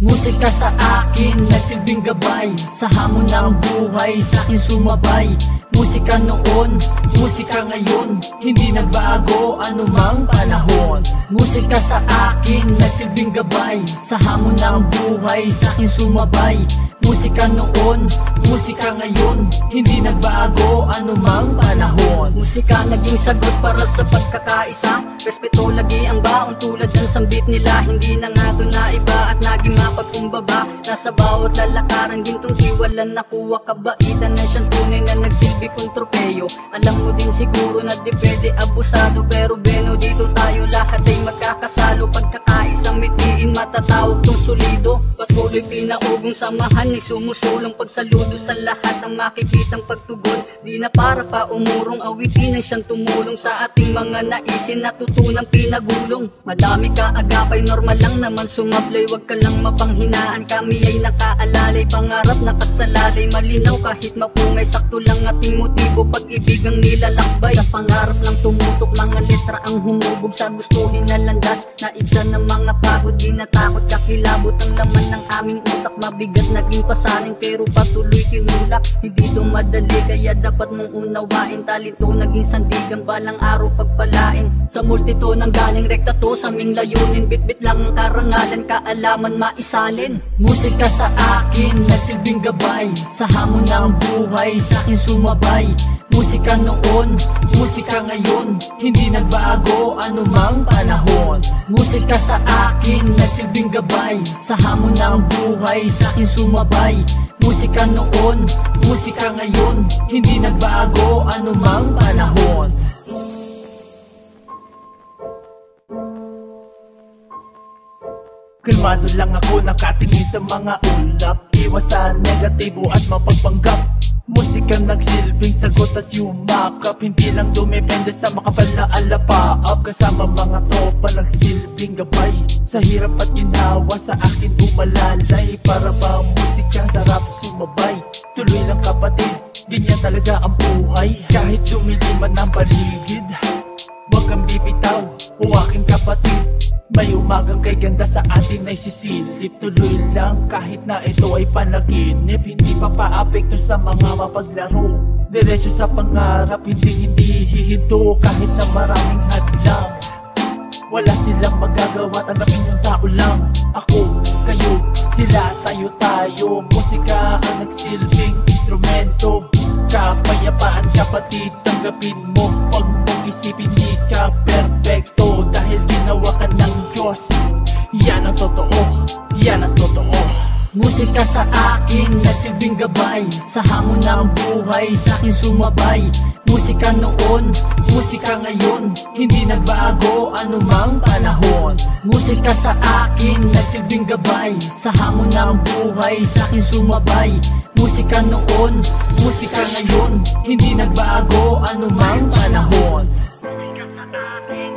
Musika sa akin, nagsilbing gabay sa hamon ng buhay, sa akin sumabay. Musika noon, musika ngayon, hindi nagbago anumang panahon. Musika sa akin, nagsilbing gabay sa hamon ng buhay, sa akin sumabay. Musika noon, musika ngayon, hindi nagbago anumang panahon. Musika naging sagot para sa pagkakaisa, respeto lagi ang baon tulad ng sambit nila. Hindi na nga doon na iba at naging mapagkumbaba. Nasa bawat lalakaran, gintong tiwalan, nakuha kabaitan na siyang tunay na nagsilbi kong tropeyo. Alam mo din siguro na di pwede abusado, pero beno dito tayo lahat ay magkakasalo. Pagkakaisang mitiin, matatawag tong solido. Patuloy pinaugong samahan ay sumusulong, pagsaludo sa lahat ng makikitang pagtugon. Di na para pa umurong, awitin ay siyang tumulong sa ating mga naisin, natutunang pinagulong. Madami ka agapay, normal lang naman sumablay, wag ka lang mapanghinaan. Kami ay nakaalalay, pangarap nakasalalay, malinaw kahit mapungay, sakto lang ating motibo, pag-ibig ang nilalakbay. Sa pangarap lang tumutok, mga letra ang humubog sa gustuhin na landas. Naibsan ng mga pagod, di natakot, kakilabot ang laman ng aming utak. Mabigat naging pasanin pero patuloy tinulak, hindi dumadali kaya dapat mong unawain. Talito naging sandigan, balang araw pagpalain. Sa multito nang galing rekta to sa aming layunin, bitbit lang ang karangalan, kaalaman maisalin. Musika sa akin, nagsilbing gabay sa hamon ng buhay, sa akin sumabay. Musika noon, musika ngayon, hindi nagbago anumang panahon. Musika sa akin, nagsilbing gabay sa hamon ng buhay, sa akin sumabay. Musika noon, musika ngayon, hindi nagbago anumang panahon. Kalmado lang ako, nakatingin sa mga ulap, iwas sa negatibo at mapagpanggap. Musika nagsilbing sagot at yumakap, hindi lang dumepende sa makapal na alapaap. Kasama mga tropa nagsilbing gabay, sa hirap at ginawa sa akin umalalay. Para ba musika sarap sumabay, tuloy lang kapatid, ganyan talaga ang buhay. Kahit dumiliman ang paligid, wag kang bibitaw o aking kapatid. May umagang kay ganda sa atin ay sisilip, tuloy lang kahit na ito ay panaginip. Hindi pa paapekto sa mga mapaglaro, diretso sa pangarap, hindi hihinto kahit na maraming hadlang. Wala silang magagawa, tanggapin yung tao lang. Ako, kayo, sila, tayo. Musika ang nagsilbing instrumento, kapayapaan kapatid, tanggapin mo. Huwag mong isipin di ka perfecto, dahil ginawa ka ng Diyos. Yan ang totoo, yan ang totoo. Musika sa akin, nagsilbing gabay sa hamon ng buhay, sa akin sumabay. Musika noon, musika ngayon, hindi nagbago anumang panahon. Musika sa akin, nagsilbing gabay sa hamon ng buhay, sa akin sumabay. Musika noon, musika ngayon, hindi nagbago anumang panahon. Musika sa akin,